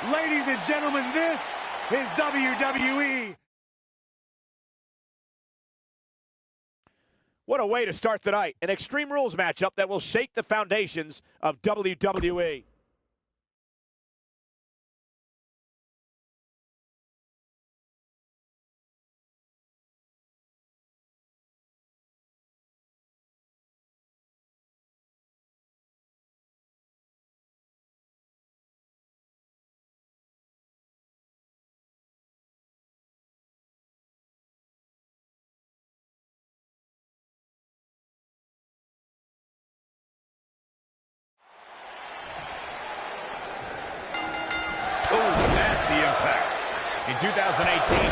Ladies and gentlemen, this is WWE. What a way to start the night. An Extreme Rules matchup that will shake the foundations of WWE. In 2018,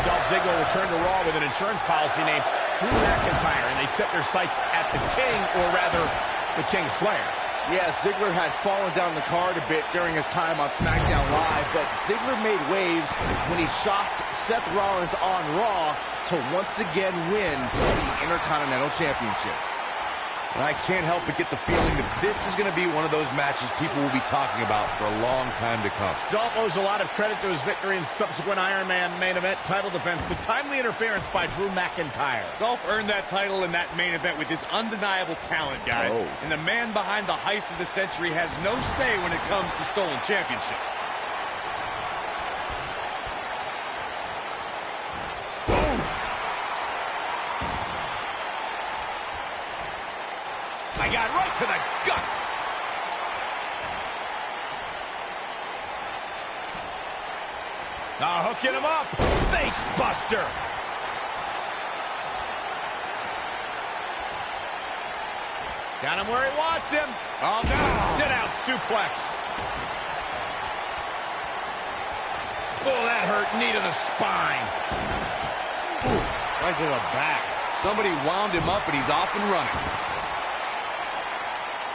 Dolph Ziggler returned to Raw with an insurance policy named Drew McIntyre, and they set their sights at the King, or rather, the King Slayer. Yeah, Ziggler had fallen down the card a bit during his time on SmackDown Live, but Ziggler made waves when he shocked Seth Rollins on Raw to once again win the Intercontinental Championship. And I can't help but get the feeling that this is going to be one of those matches people will be talking about for a long time to come. Dolph owes a lot of credit to his victory in subsequent Iron Man main event title defense to timely interference by Drew McIntyre. Dolph earned that title in that main event with his undeniable talent, guys. And the man behind the heist of the century has no say when it comes to stolen championships. I got right to the gut. Now hooking him up. Face buster. Got him where he wants him. Oh, no. Sit out suplex. Oh, that hurt. Knee to the spine. Ooh, right to the back. Somebody wound him up, and he's off and running.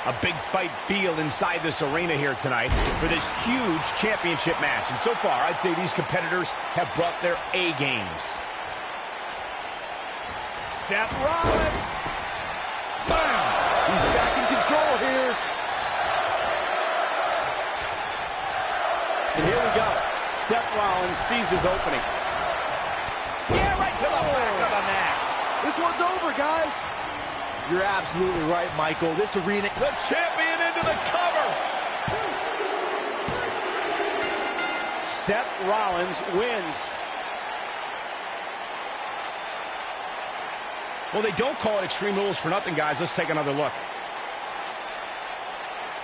A big fight field inside this arena here tonight for this huge championship match. And so far, I'd say these competitors have brought their A games. Seth Rollins. Bam! He's back in control here. And here we go. Seth Rollins sees his opening. Yeah, right to the back of the neck. This one's over, guys. You're absolutely right, Michael. This arena... The champion into the cover. Seth Rollins wins. Well, they don't call it Extreme Rules for nothing, guys. Let's take another look.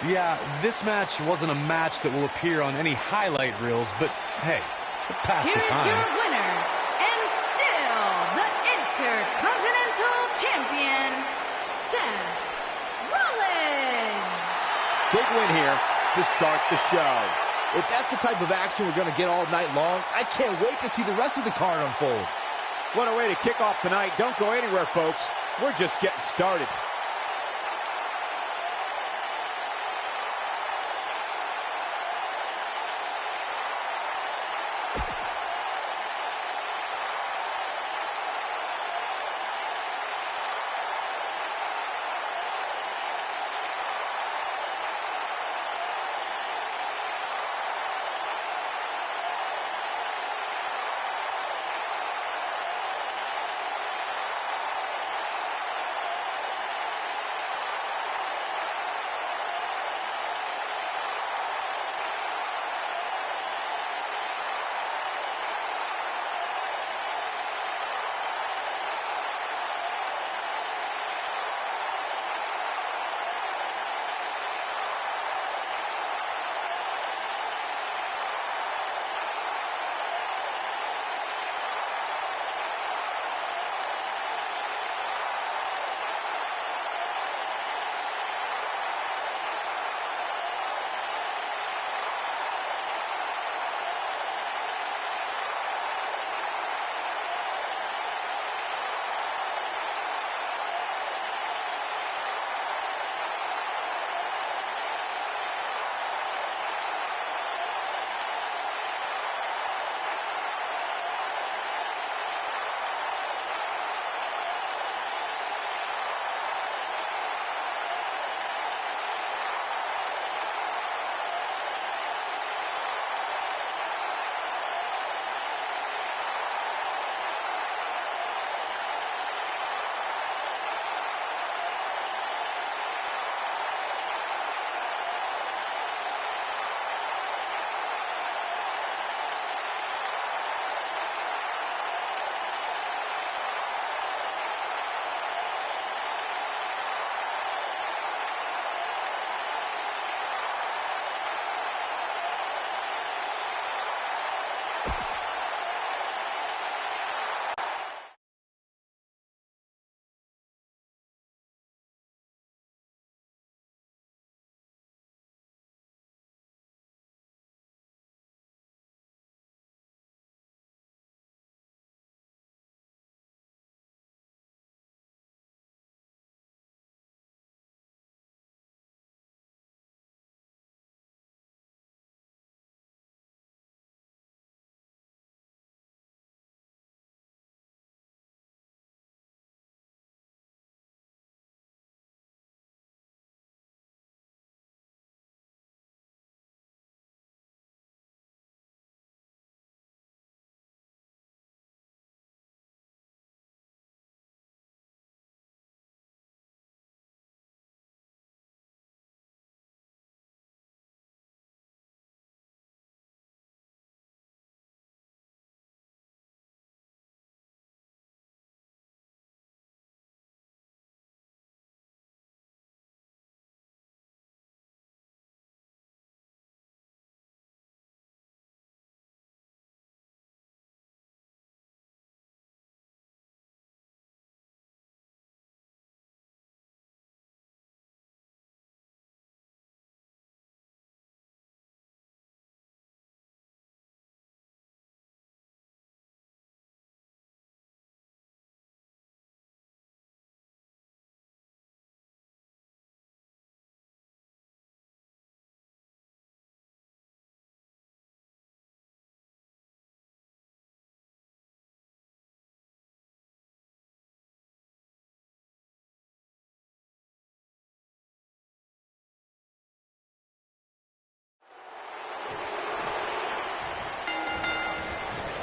Yeah, this match wasn't a match that will appear on any highlight reels, but hey, it passed the time. Here's your winner, and still the Intercontinental Champion, Seth Rollins. Big win here to start the show. If that's the type of action we're going to get all night long, I can't wait to see the rest of the card unfold. What a way to kick off the night. Don't go anywhere, folks. We're just getting started.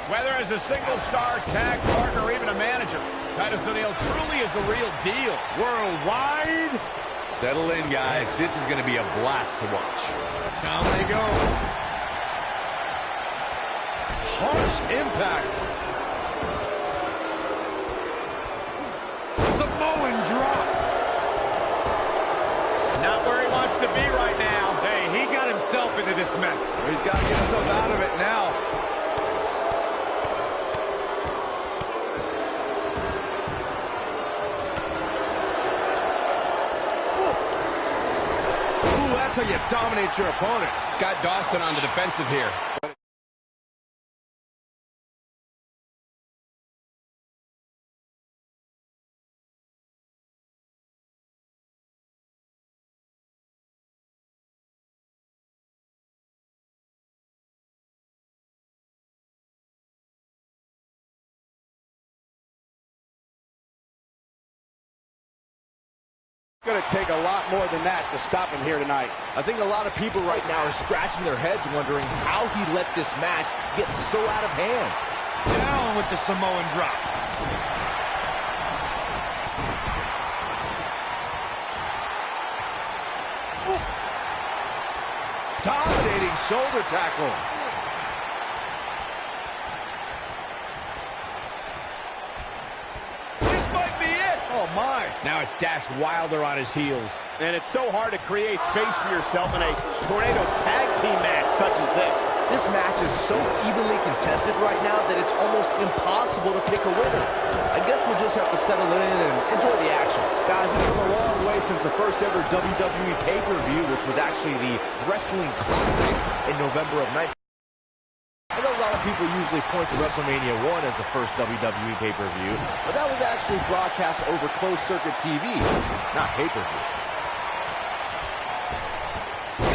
Whether as a single-star, tag partner, or even a manager, Titus O'Neil truly is the real deal. Worldwide. Settle in, guys. This is going to be a blast to watch. Down they go. Harsh impact. Samoan drop. Not where he wants to be right now. Hey, he got himself into this mess. He's got to get himself out of it now. Ooh, that's how you dominate your opponent. Scott Dawson on the defensive here. Going to take a lot more than that to stop him here tonight. I think a lot of people right now are scratching their heads wondering how he let this match get so out of hand. Down with the Samoan drop. Ooh. Dominating shoulder tackle. This might be it. Oh, my. Now it's Dash Wilder on his heels. And it's so hard to create space for yourself in a tornado tag team match such as this. This match is so evenly contested right now that it's almost impossible to pick a winner. I guess we'll just have to settle in and enjoy the action. Guys, we've come a long way since the first ever WWE pay-per-view, which was actually the Wrestling Classic in November of 19. I know a lot of people usually point to WrestleMania 1 as the first WWE pay-per-view, but that was actually broadcast over closed-circuit TV, not pay-per-view.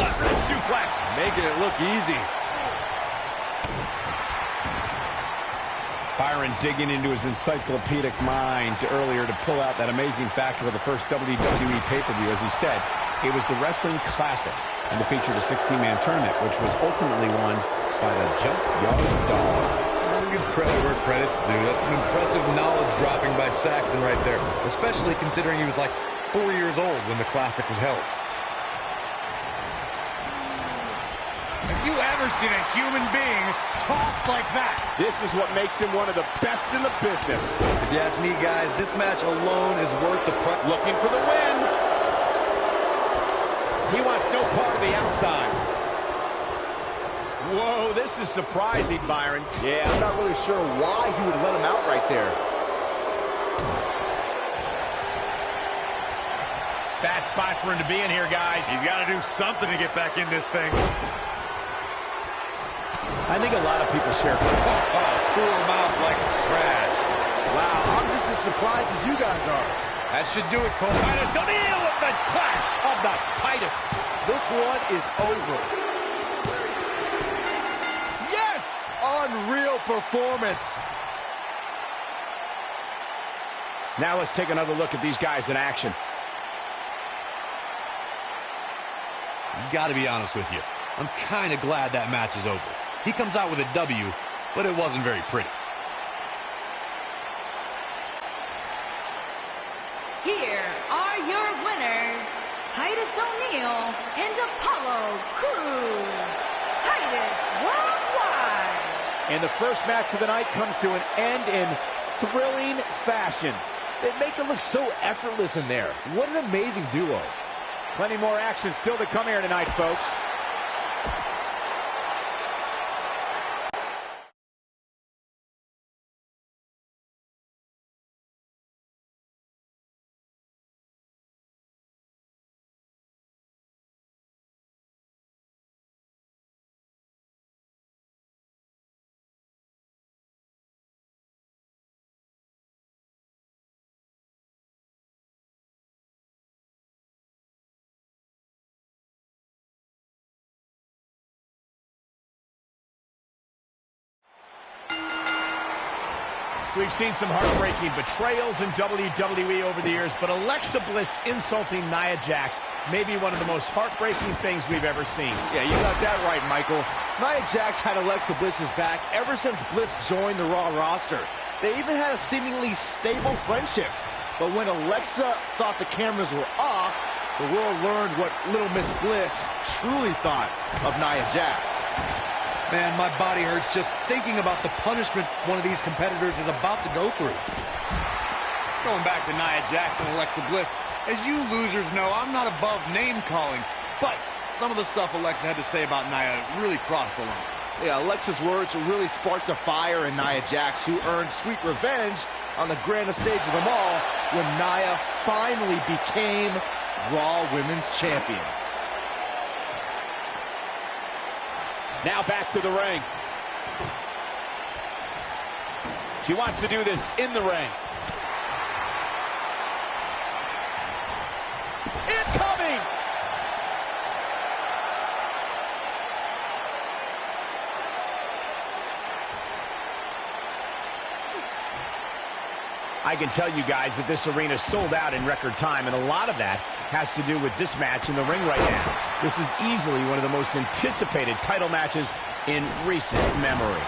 Gut-wrench suplex. Making it look easy. Byron digging into his encyclopedic mind earlier to pull out that amazing factor of the first WWE pay-per-view. As he said, it was the Wrestling Classic, and it featured a 16-man tournament, which was ultimately won by the Junkyard Dog. I'll give credit where credit's due. That's some impressive knowledge dropping by Saxton right there, especially considering he was like 4 years old when the Classic was held. Have you ever seen a human being tossed like that? This is what makes him one of the best in the business. If you ask me, guys, this match alone is worth the price. Looking for the win. He wants no part of the outside. Whoa, this is surprising, Byron. Yeah, I'm not really sure why he would let him out right there. Bad spot for him to be in here, guys. He's got to do something to get back in this thing. I think a lot of people share. Threw him out like trash. Wow, I'm just as surprised as you guys are. That should do it, Cole. Titus O'Neil with the clash of the Titus. This one is over. Yes! Unreal performance. Now let's take another look at these guys in action. Got to be honest with you. I'm kind of glad that match is over. He comes out with a W, but it wasn't very pretty. Here are your winners, Titus O'Neil and Apollo Crews. Titus Worldwide. And the first match of the night comes to an end in thrilling fashion. They make it look so effortless in there. What an amazing duo. Plenty more action still to come here tonight, folks. We've seen some heartbreaking betrayals in WWE over the years, but Alexa Bliss insulting Nia Jax may be one of the most heartbreaking things we've ever seen. Yeah, you got that right, Michael. Nia Jax had Alexa Bliss's back ever since Bliss joined the Raw roster. They even had a seemingly stable friendship. But when Alexa thought the cameras were off, the world learned what Little Miss Bliss truly thought of Nia Jax. Man, my body hurts just thinking about the punishment one of these competitors is about to go through. Going back to Nia Jax and Alexa Bliss, as you losers know, I'm not above name-calling, but some of the stuff Alexa had to say about Nia really crossed the line. Yeah, Alexa's words really sparked a fire in Nia Jax, who earned sweet revenge on the grandest stage of them all when Nia finally became Raw Women's Champion. Now back to the ring. She wants to do this in the ring. Incoming! I can tell you guys that this arena sold out in record time, and a lot of that has to do with this match in the ring right now. This is easily one of the most anticipated title matches in recent memory.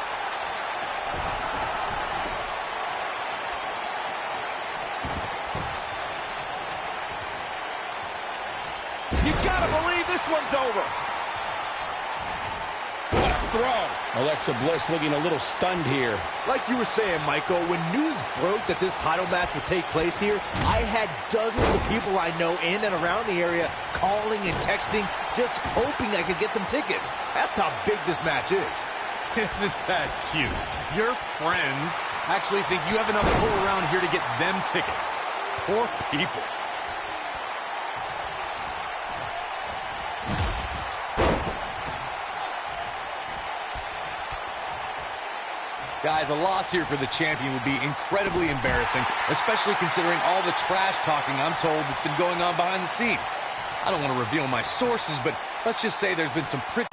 You gotta believe this one's over. What a throw. Alexa Bliss looking a little stunned here. Like you were saying, Michael, when news broke that this title match would take place here, I had dozens of people I know in and around the area calling and texting, just hoping I could get them tickets. That's how big this match is. Isn't that cute? Your friends actually think you have enough pull around here to get them tickets. Poor people. Guys, a loss here for the champion would be incredibly embarrassing, especially considering all the trash talking I'm told that's been going on behind the scenes. I don't want to reveal my sources, but let's just say there's been some pretty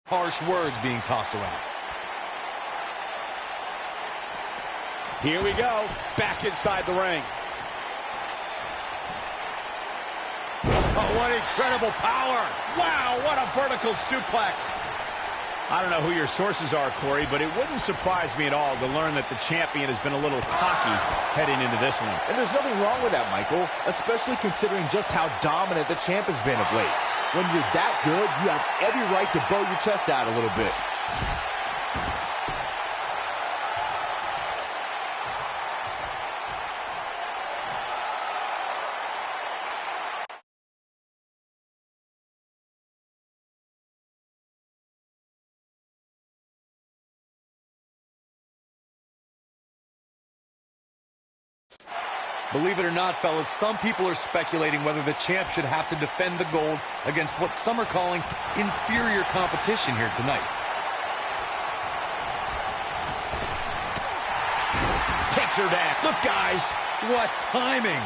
harsh words being tossed around. Here we go. Back inside the ring. Oh, what incredible power. Wow, what a vertical suplex. I don't know who your sources are, Corey, but it wouldn't surprise me at all to learn that the champion has been a little cocky heading into this one. And there's nothing wrong with that, Michael, especially considering just how dominant the champ has been of late. When you're that good, you have every right to bow your chest out a little bit. Believe it or not, fellas, some people are speculating whether the champ should have to defend the gold against what some are calling inferior competition here tonight. Takes her down. Look, guys. What timing!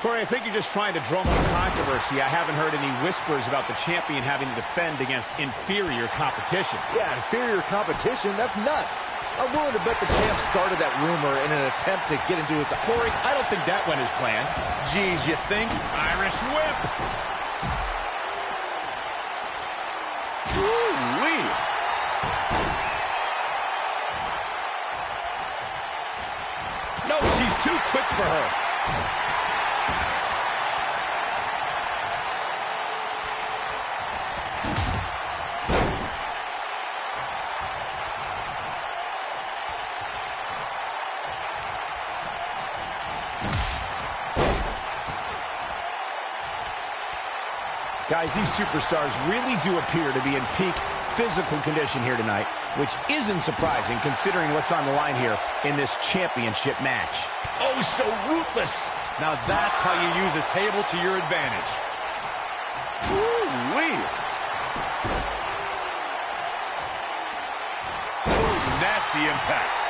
Corey, I think you're just trying to drum up controversy. I haven't heard any whispers about the champion having to defend against inferior competition. Yeah, inferior competition? That's nuts. I'm willing to bet the champ started that rumor in an attempt to get into his... Corey, I don't think that went as planned. Geez, you think? Irish whip. Ooh-wee. No, she's too quick for her. Guys, these superstars really do appear to be in peak physical condition here tonight, which isn't surprising considering what's on the line here in this championship match. Oh, so ruthless. Now that's how you use a table to your advantage. Ooh-wee. Ooh, nasty impact.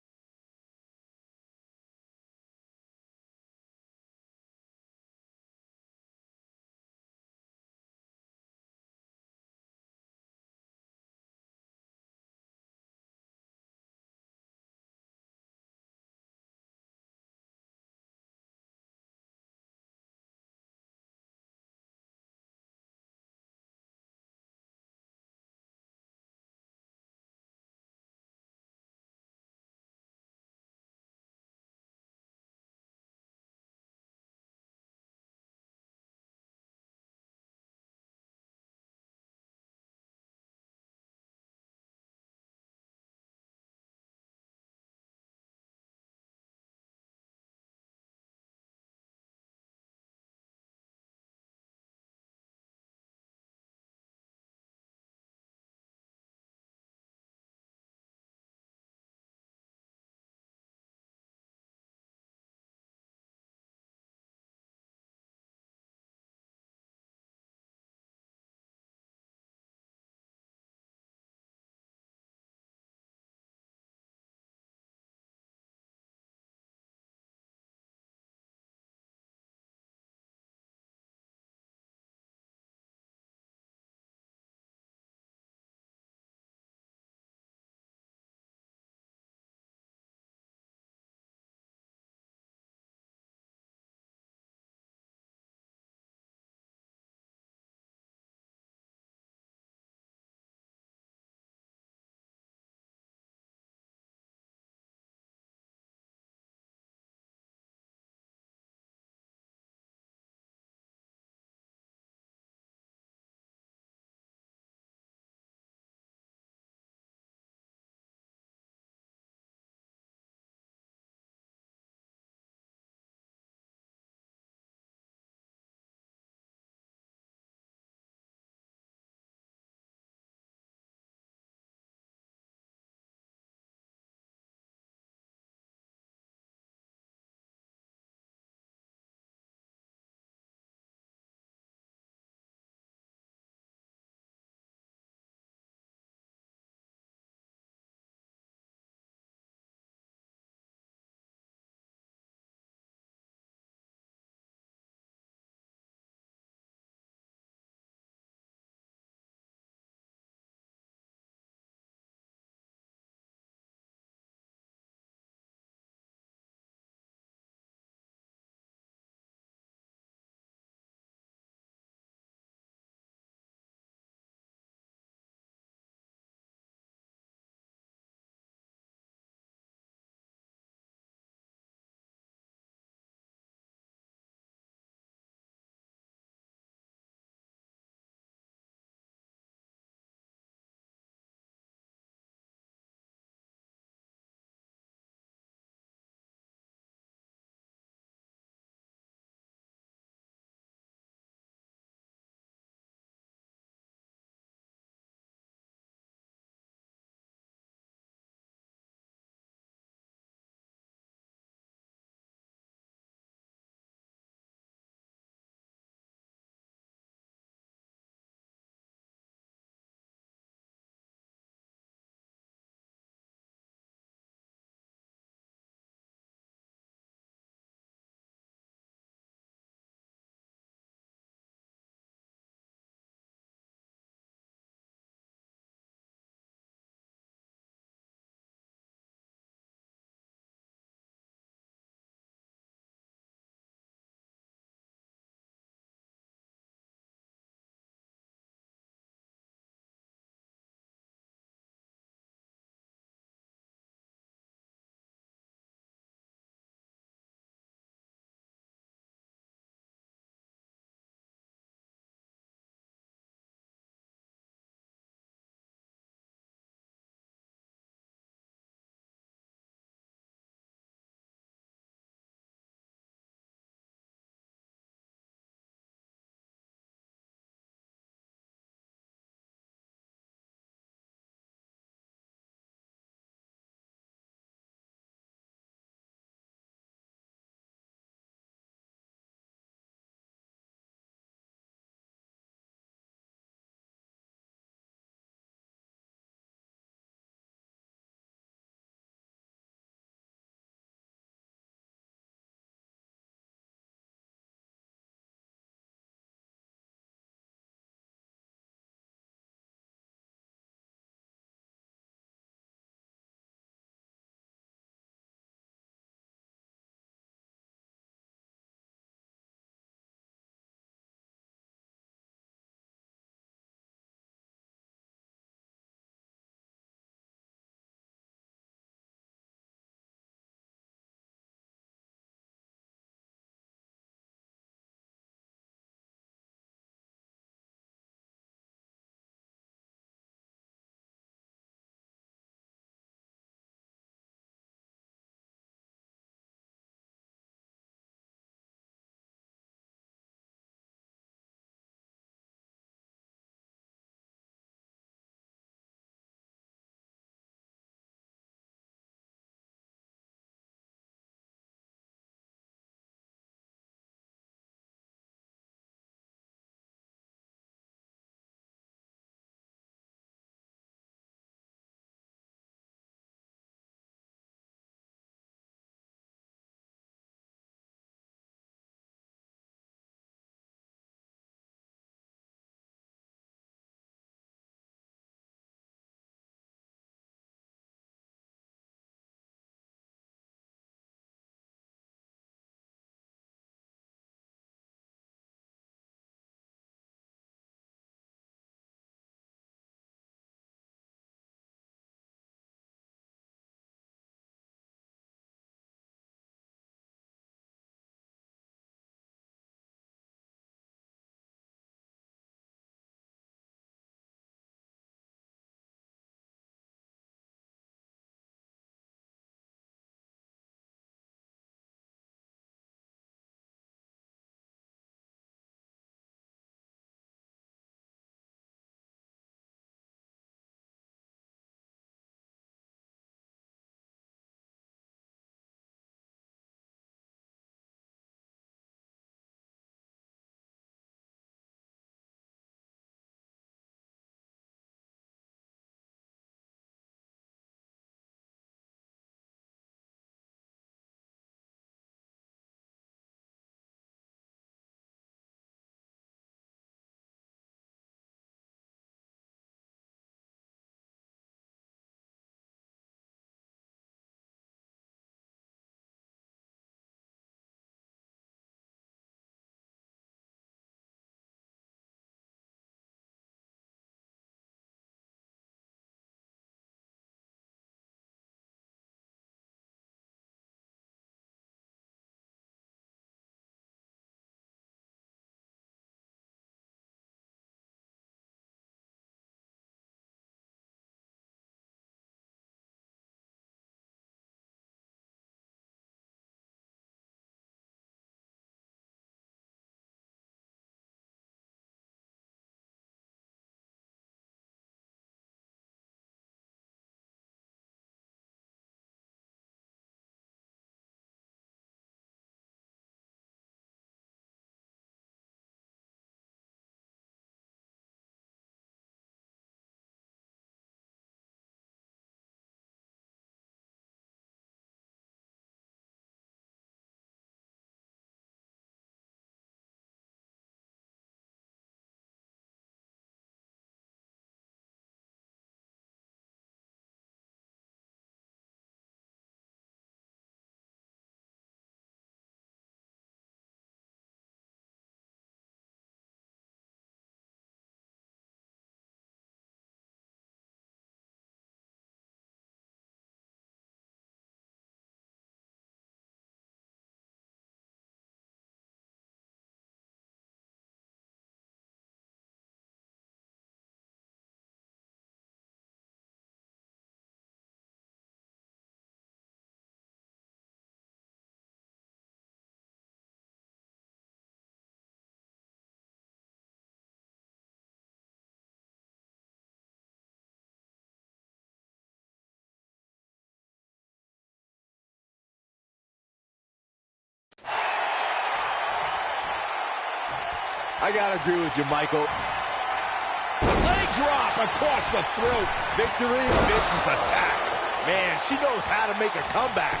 I gotta agree with you, Michael. Leg drop across the throat. Victory, vicious attack. Man, she knows how to make a comeback.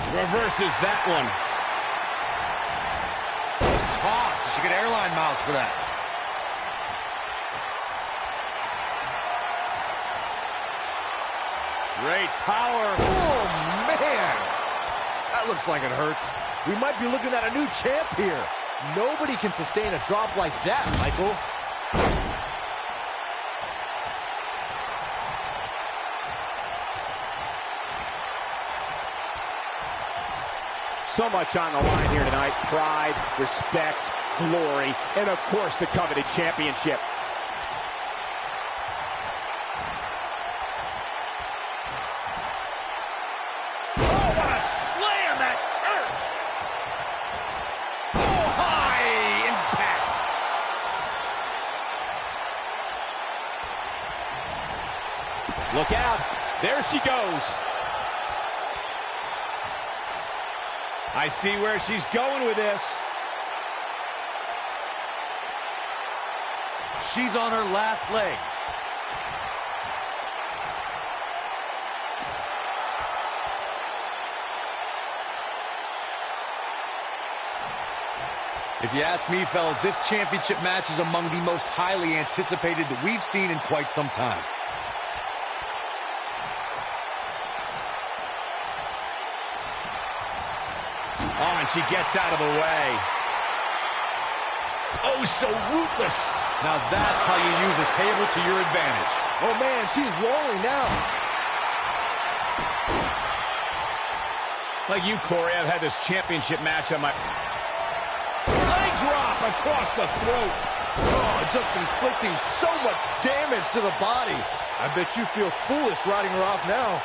Reverses that one. Was tossed. She get airline miles for that. Great power. Oh, man. That looks like it hurts. We might be looking at a new champ here. Nobody can sustain a drop like that, Michael. So much on the line here tonight. Pride, respect, glory, and of course the coveted championship. Oh, what a slam that hurt! Oh, high impact! Look out. There she goes. I see where she's going with this. She's on her last legs. If you ask me, fellas, this championship match is among the most highly anticipated that we've seen in quite some time. Oh, and she gets out of the way. Oh, so ruthless. Now that's how you use a table to your advantage. Oh, man, she's rolling now. Like you, Corey, I've had this championship match on my... Leg drop across the throat. Oh, just inflicting so much damage to the body. I bet you feel foolish riding her off now.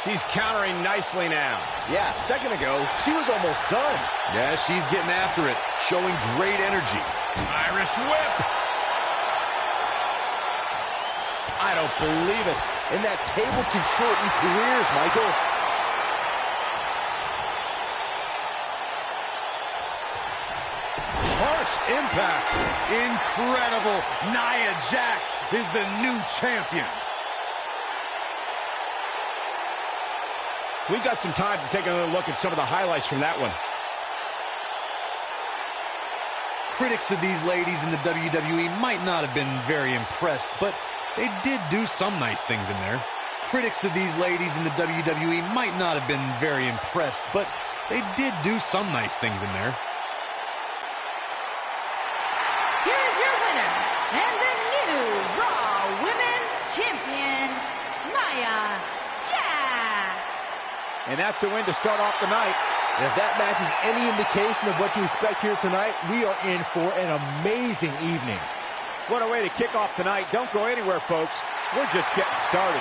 She's countering nicely now. Yeah, a second ago, she was almost done. Yeah, she's getting after it, showing great energy. Irish whip. I don't believe it. And that table can shorten careers, Michael. Harsh impact. Incredible. Nia Jax is the new champion. We've got some time to take another look at some of the highlights from that one. Critics of these ladies in the WWE might not have been very impressed, but they did do some nice things in there. Critics of these ladies in the WWE might not have been very impressed, but they did do some nice things in there. Here's your winner, and the new Raw Women's Champion, Nia Jax. And that's a win to start off the night. And if that match is any indication of what to expect here tonight, we are in for an amazing evening. What a way to kick off tonight. Don't go anywhere, folks. We're just getting started.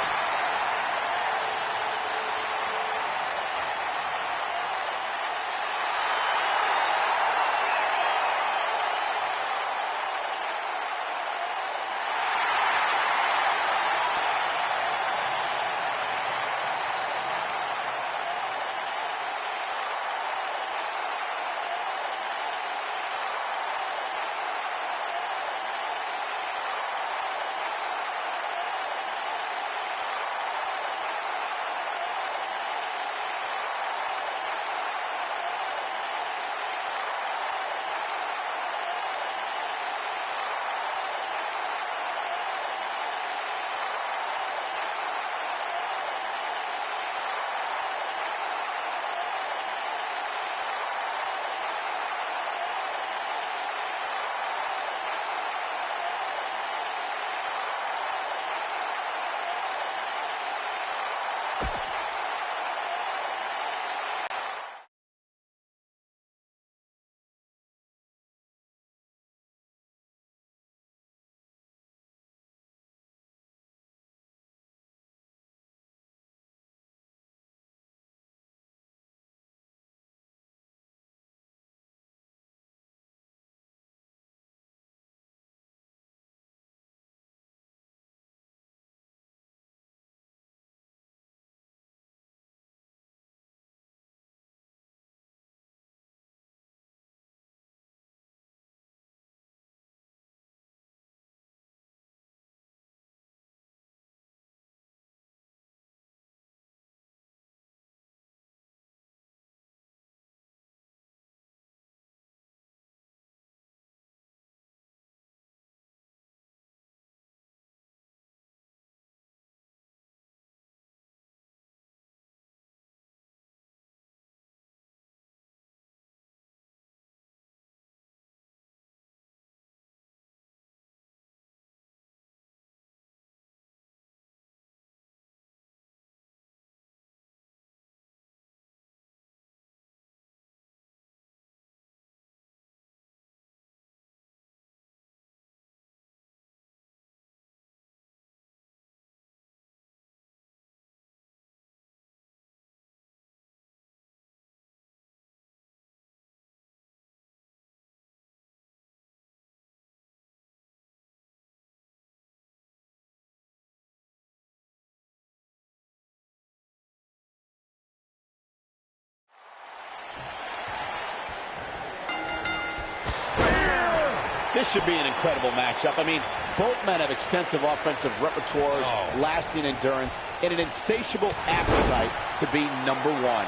This should be an incredible matchup. I mean, both men have extensive offensive repertoires, lasting endurance, and an insatiable appetite to be number one.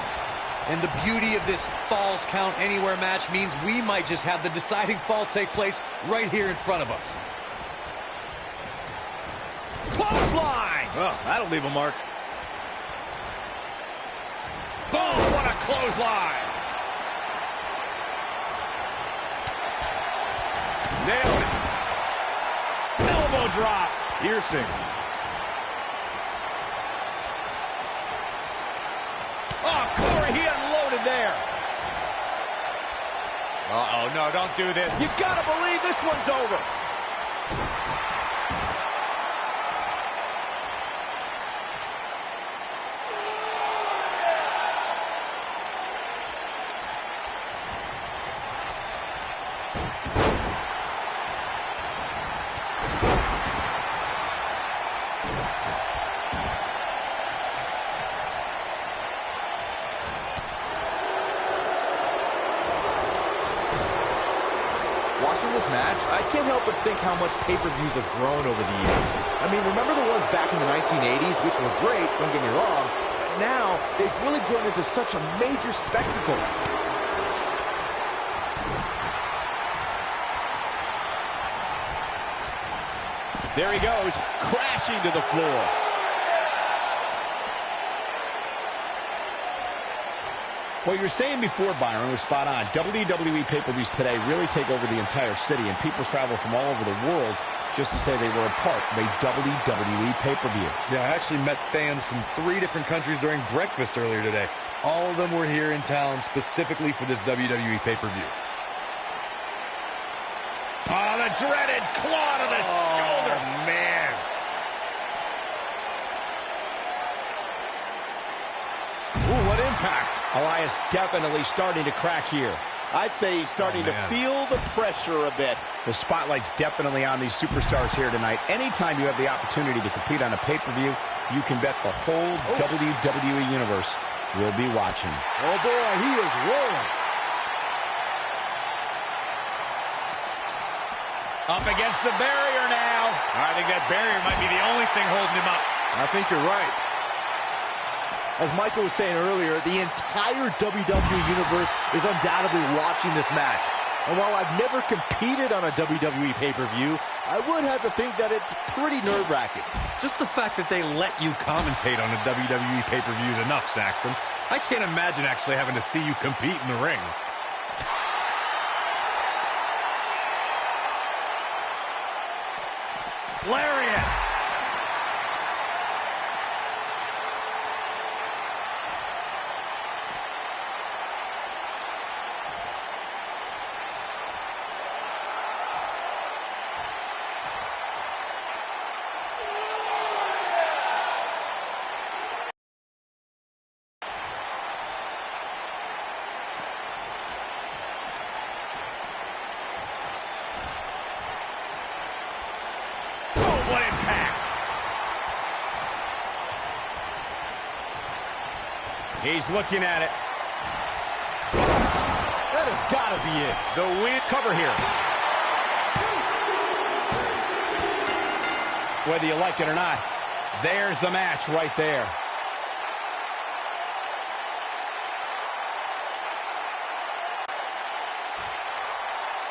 And the beauty of this Falls Count Anywhere match means we might just have the deciding fall take place right here in front of us. Clothesline! Oh, that'll leave a mark. Oh, what a clothesline! Nailed it. Elbow drop. Piercing. Oh, Corey, he unloaded there. Uh-oh, no, don't do this. You gotta believe this one's over. Watching this match, I can't help but think how much pay-per-views have grown over the years. I mean, remember the ones back in the 1980s, which were great, don't get me wrong, but now they've really grown into such a major spectacle. There he goes, crashing to the floor. What you were saying before, Byron, was spot on. WWE pay-per-views today really take over the entire city, and people travel from all over the world just to say they were a part of a WWE pay-per-view. Yeah, I actually met fans from 3 different countries during breakfast earlier today. All of them were here in town specifically for this WWE pay-per-view. Oh, the dreaded claw to the shoulder. Man. Ooh, what impact. Elias definitely starting to crack here. I'd say he's starting to feel the pressure a bit. The spotlight's definitely on these superstars here tonight. Anytime you have the opportunity to compete on a pay-per-view, you can bet the whole WWE Universe will be watching. Oh boy, he is rolling. Up against the barrier now. I think that barrier might be the only thing holding him up. I think you're right. As Michael was saying earlier, the entire WWE Universe is undoubtedly watching this match. And while I've never competed on a WWE pay-per-view, I would have to think that it's pretty nerve-wracking. Just the fact that they let you commentate on a WWE pay-per-view is enough, Saxton. I can't imagine actually having to see you compete in the ring. Lariat. What impact! He's looking at it. That has got to be it. The win cover here. Whether you like it or not, there's the match right there.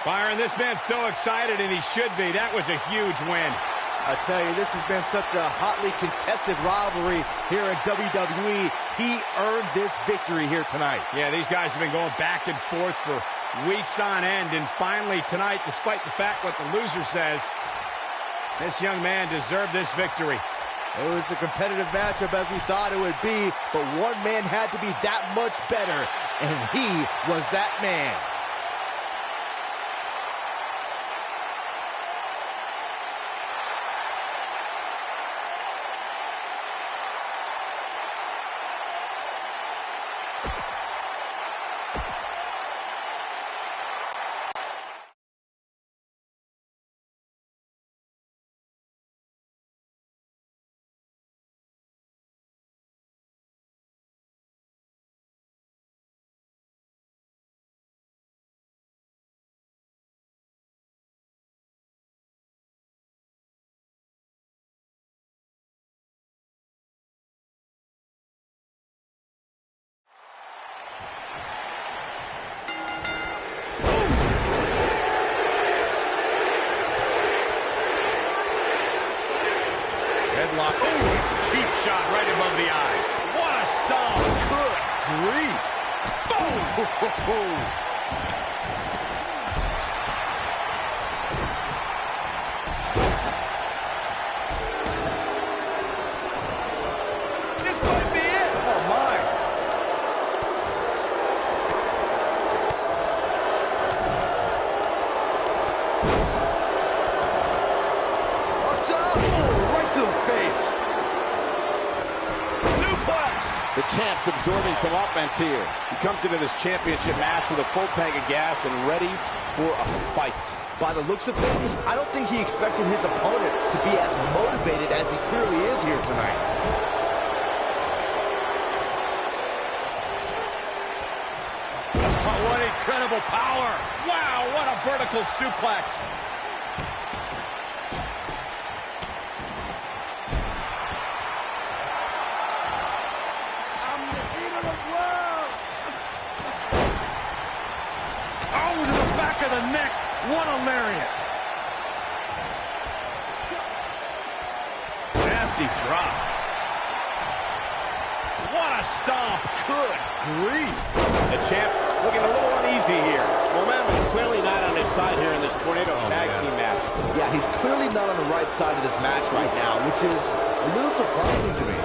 Byron, this man's so excited, and he should be. That was a huge win. I tell you, this has been such a hotly contested rivalry here at WWE. He earned this victory here tonight. Yeah, these guys have been going back and forth for weeks on end, and finally tonight, despite the fact what the loser says, this young man deserved this victory. It was a competitive matchup as we thought it would be, but one man had to be that much better, and he was that man. Headlock. Oh, cheap shot right above the eye. What a stomp. Good grief. Boom. This might be it. Oh, my. Watch out. Oh, right to the face. Suplex. The champ's absorbing some offense here. He comes into this championship match with a full tank of gas and ready for a fight. By the looks of things, I don't think he expected his opponent to be as motivated as he clearly is here tonight. Oh, what incredible power. Wow, what a vertical suplex. Oh, to the back of the neck. What a lariat. Nasty drop. What a stomp. Good grief. The champ looking a little uneasy here. Momentum is clearly not on his side here in this Tornado Tag Team match. Yeah, he's clearly not on the right side of this match right now, which is a little surprising to me.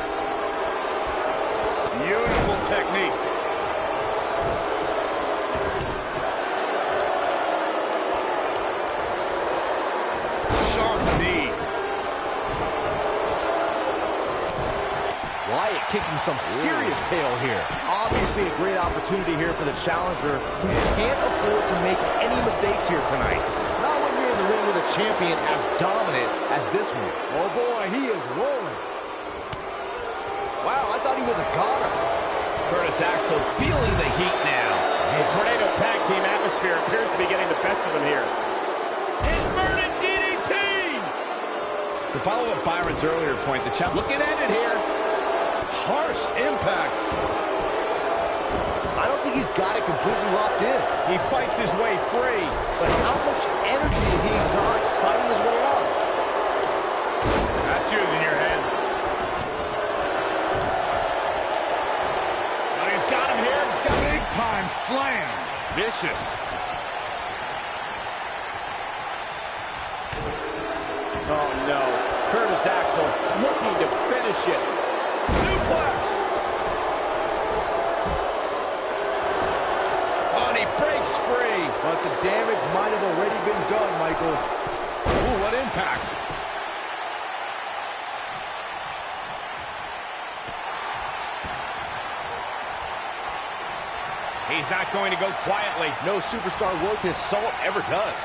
Beautiful technique. Sharp knee. Wyatt kicking some serious tail here. Obviously a great opportunity here for the challenger who can't afford to make any mistakes here tonight. Not when you're in the ring with a champion as dominant as this one. Oh boy, he is rolling. Wow, I thought he was a goner. Curtis Axel feeling the heat now. The Tornado Tag Team atmosphere appears to be getting the best of him here. Inverted DDT! To follow up Byron's earlier point, the champ Looking at it here. Harsh impact. I don't think he's got it completely locked in. He fights his way free. But how much energy did he exhaust fighting his way up? That's using your head. But he's got him here. He's got Big time slam. vicious. Oh no, Curtis Axel looking to finish it. Suplex. Oh, and he breaks free. But the damage might have already been done, Michael. Ooh, what impact. He's not going to go quietly. No superstar worth his salt ever does.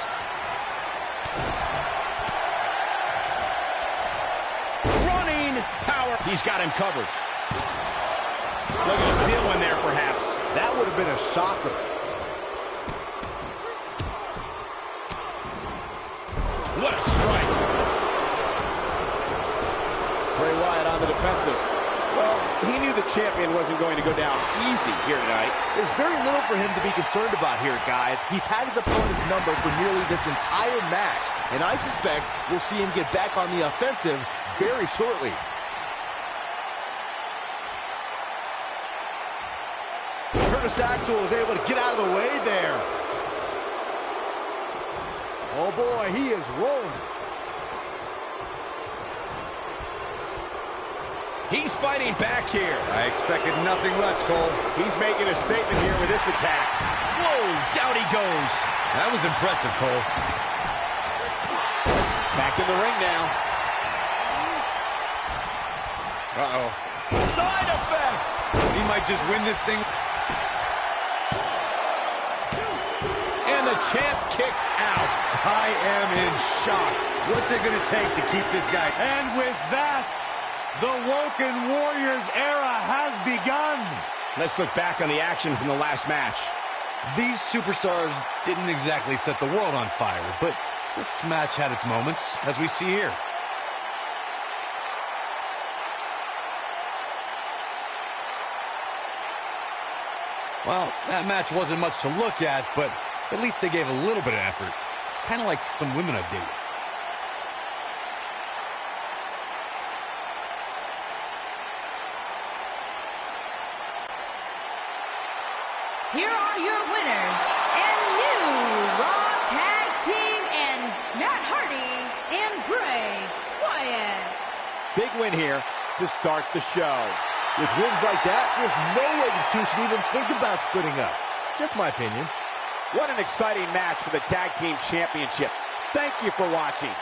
Running power. He's got him covered. Looking to steal one there, perhaps. That would have been a shocker. What a strike. Bray Wyatt on the defensive. Well, he knew the champion wasn't going to go down easy here tonight. There's very little for him to be concerned about here, guys. He's had his opponent's number for nearly this entire match, and I suspect we'll see him get back on the offensive very shortly. Curtis Axel was able to get out of the way there. Oh boy, he is rolling. He's fighting back here. I expected nothing less, Cole. He's making a statement here with this attack. Whoa, down he goes. That was impressive, Cole. Back in the ring now. Uh-oh. Side effect. He might just win this thing. And the champ kicks out. I am in shock. What's it going to take to keep this guy? And with that, the Woken Warriors era has begun. Let's look back on the action from the last match. These superstars didn't exactly set the world on fire, but this match had its moments, as we see here. Well, that match wasn't much to look at, but at least they gave a little bit of effort. Kind of like some women I date. here are your winners and new Raw Tag Team and Matt Hardy and Bray Wyatt. Big win here to start the show. With wins like that, there's no way these two should even think about splitting up. Just my opinion. What an exciting match for the Tag Team Championship. Thank you for watching.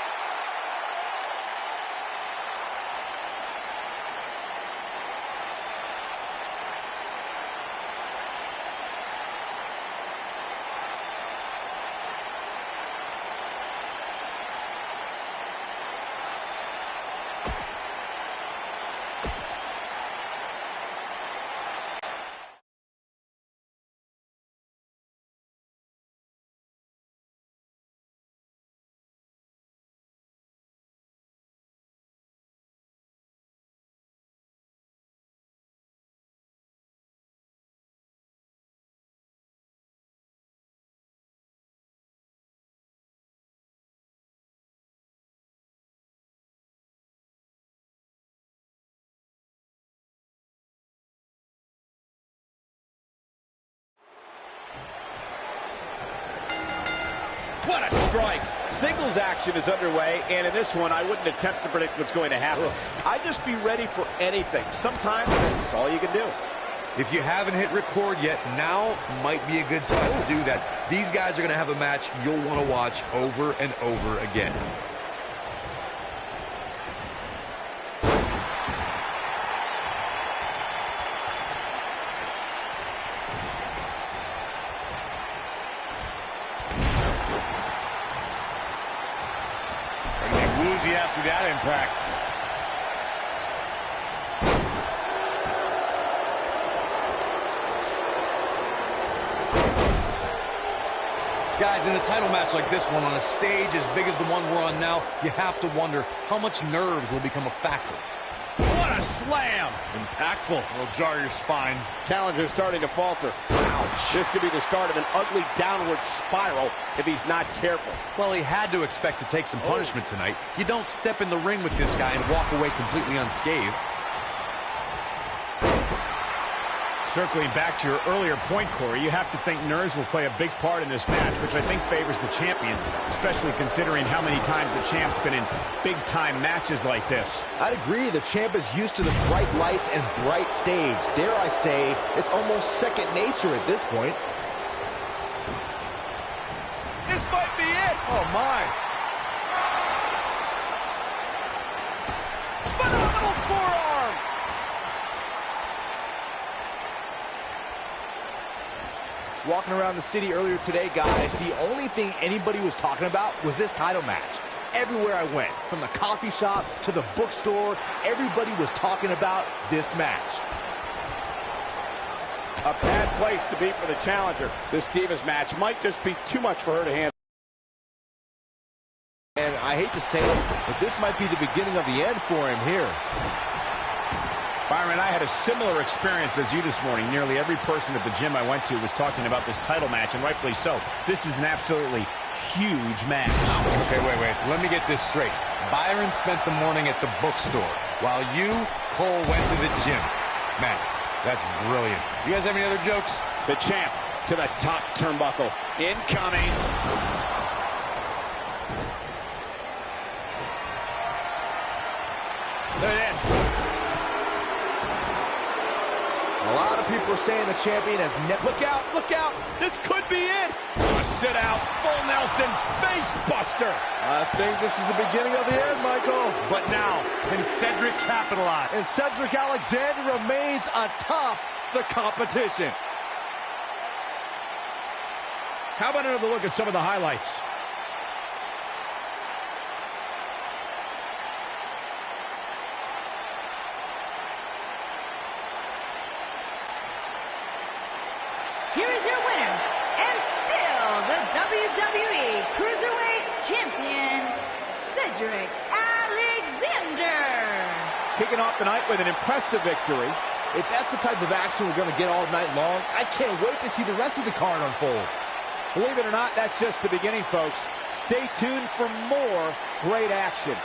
What a strike. Singles action is underway, and in this one, I wouldn't attempt to predict what's going to happen. I'd just be ready for anything. Sometimes that's all you can do. If you haven't hit record yet, now might be a good time to do that. These guys are going to have a match you'll want to watch over and over again. Woozy after that impact. Guys, in a title match like this one, on a stage as big as the one we're on now, you have to wonder how much nerves will become a factor. What a slam! Impactful. It'll jar your spine. Challenger's starting to falter. Ouch. This could be the start of an ugly downward spiral if he's not careful. Well, he had to expect to take some punishment tonight. You don't step in the ring with this guy and walk away completely unscathed. Circling back to your earlier point, Corey, you have to think nerves will play a big part in this match, which I think favors the champion, especially considering how many times the champ's been in big-time matches like this. I'd agree. The champ is used to the bright lights and bright stage. Dare I say, it's almost second nature at this point. This might be it. Oh, my. Phenomenal forearm. Walking around the city earlier today, guys, the only thing anybody was talking about was this title match. Everywhere I went, from the coffee shop to the bookstore, everybody was talking about this match. A bad place to be for the challenger. This Divas match might just be too much for her to handle. And I hate to say it, but this might be the beginning of the end for him here. Byron, I had a similar experience as you this morning. Nearly every person at the gym I went to was talking about this title match, and rightfully so. This is an absolutely huge match. Okay, wait. Let me get this straight. Byron spent the morning at the bookstore, while you, Cole, went to the gym. Man, that's brilliant. You guys have any other jokes? The champ to the top turnbuckle. Incoming. Look at this. A lot of people are saying the champion has never... Look out, look out! This could be it! A sit-out, full Nelson, face buster! I think this is the beginning of the end, Michael. But now, can Cedric capitalize? And Cedric Alexander remains atop the competition. How about another look at some of the highlights? Here is your winner, and still the WWE Cruiserweight Champion, Cedric Alexander. Kicking off the night with an impressive victory. If that's the type of action we're going to get all night long, I can't wait to see the rest of the card unfold. Believe it or not, that's just the beginning, folks. Stay tuned for more great action.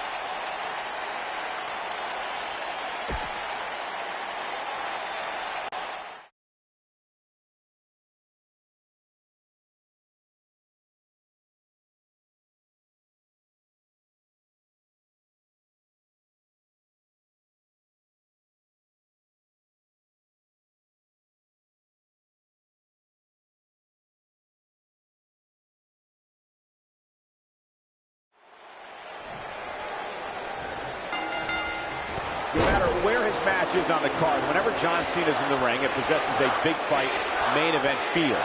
No matter where his match is on the card, whenever John Cena's in the ring, it possesses a big fight main event feel.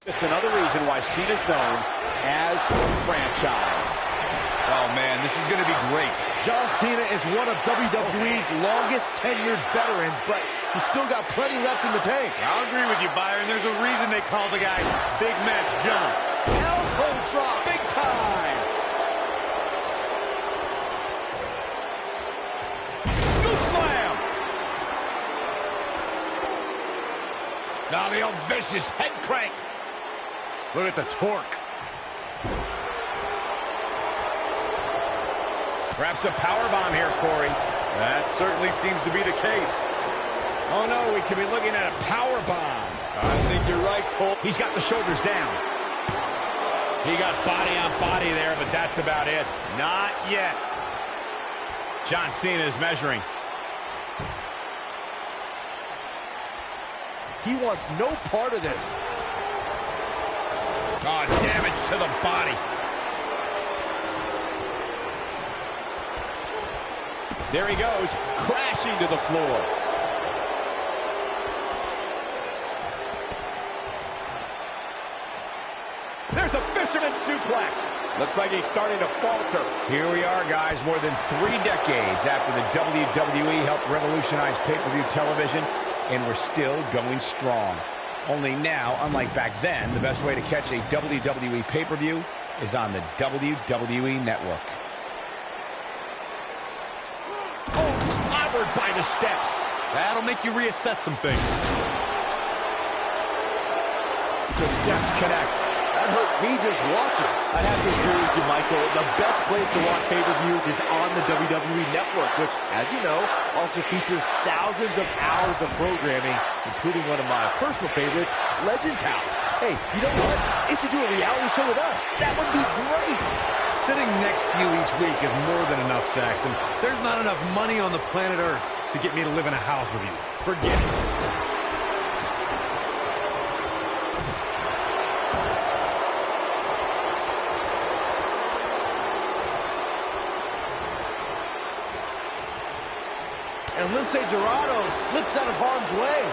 Just another reason why Cena's known as franchise. Oh, man, this is going to be great. John Cena is one of WWE's longest tenured veterans, but he's still got plenty left in the tank. I'll agree with you, Byron. There's a reason they call the guy Big Match John. Elbow drop, big time. Scoop slam. Now the old vicious head crank. Look at the torque. Perhaps a powerbomb here, Corey. That certainly seems to be the case. Oh, no, we could be looking at a powerbomb. I think you're right, Cole. He's got the shoulders down. He got body on body there, but that's about it. Not yet. John Cena is measuring. He wants no part of this. Oh, damage to the body. There he goes, crashing to the floor. There's a fisherman suplex. Looks like he's starting to falter. Here we are, guys, more than 3 decades after the WWE helped revolutionize pay-per-view television, and we're still going strong. Only now, unlike back then, the best way to catch a WWE pay-per-view is on the WWE Network. Oh, clobbered by the steps. That'll make you reassess some things. The steps connect. That hurt me just watching. I'd have to agree with you, Michael. The best place to watch pay-per-views is on the WWE Network, which, as you know, also features thousands of hours of programming, including one of my personal favorites, Legends House. Hey, you know what? They should do a reality show with us. That would be great. Sitting next to you each week is more than enough, Saxton. There's not enough money on the planet Earth to get me to live in a house with you. Forget it. And Lince Dorado slips out of harm's way.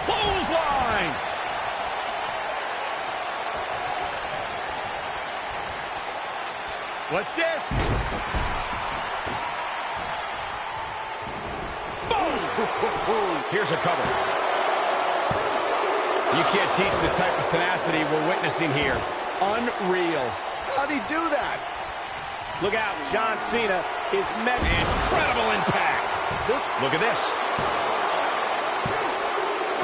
Clothesline. What's this? Boom! Here's a cover. You can't teach the type of tenacity we're witnessing here. Unreal. How'd he do that? Look out, John Cena is met. Incredible impact. Look at this.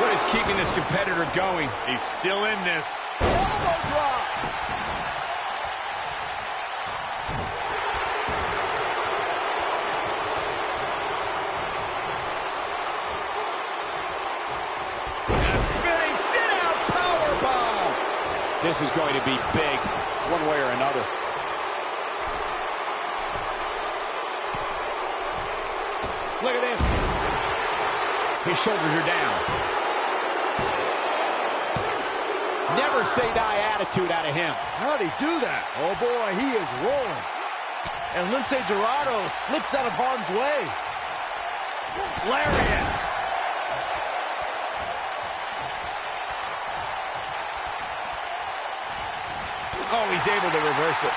What is keeping this competitor going? He's still in this. Elbow drop. This is going to be big, one way or another. Look at this. His shoulders are down. Never say die attitude out of him. How'd he do that? Oh, boy, he is rolling. And Lince Dorado slips out of harm's way. Lariat. Oh, he's able to reverse it.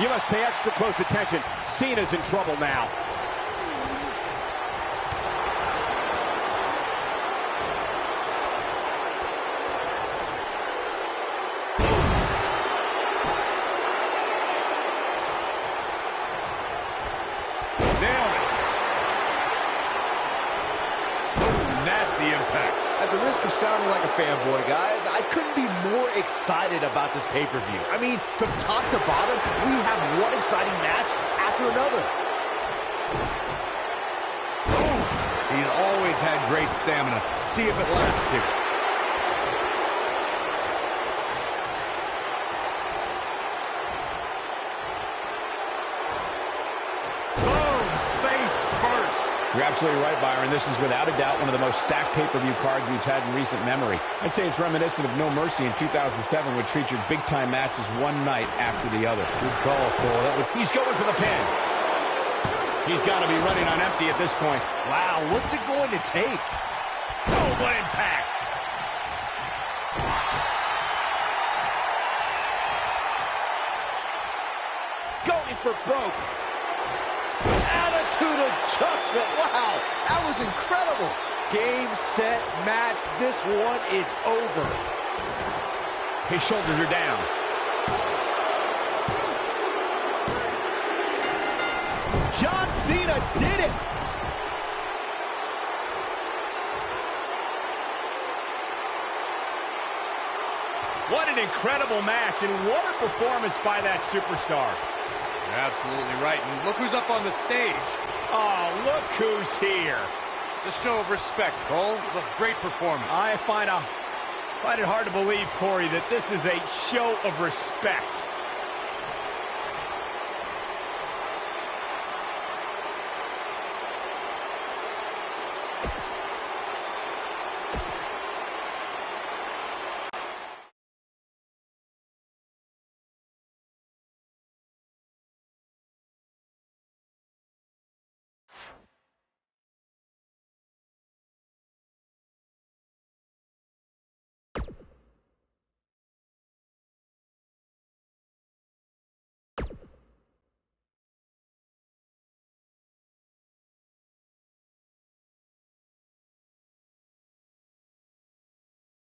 You must pay extra close attention. Cena's in trouble now. Nailed it. Nasty impact. At the risk of sounding like a fanboy, guys, I couldn't be more excited about this pay-per-view. I mean, from top to bottom, we have one exciting match after another. He's always had great stamina. See if it lasts here. Boom! Face first. You're absolutely right, Byron. This is without a doubt one of the most stacked pay-per-view cards we've had in recent memory. I'd say it's reminiscent of No Mercy in 2007, which featured big-time matches one night after the other. Good call, Cole. He's going for the pin. He's got to be running on empty at this point. Wow, what's it going to take? Oh, what impact! Going for broke. Attitude adjustment. Wow, that was incredible. Game, set, match. This one is over. His shoulders are down. John Cena did it. What an incredible match, and what a performance by that superstar. You're absolutely right. And look who's up on the stage. Oh, look who's here. It's a show of respect, Cole. It's a great performance. I find it hard to believe, Corey, that this is a show of respect.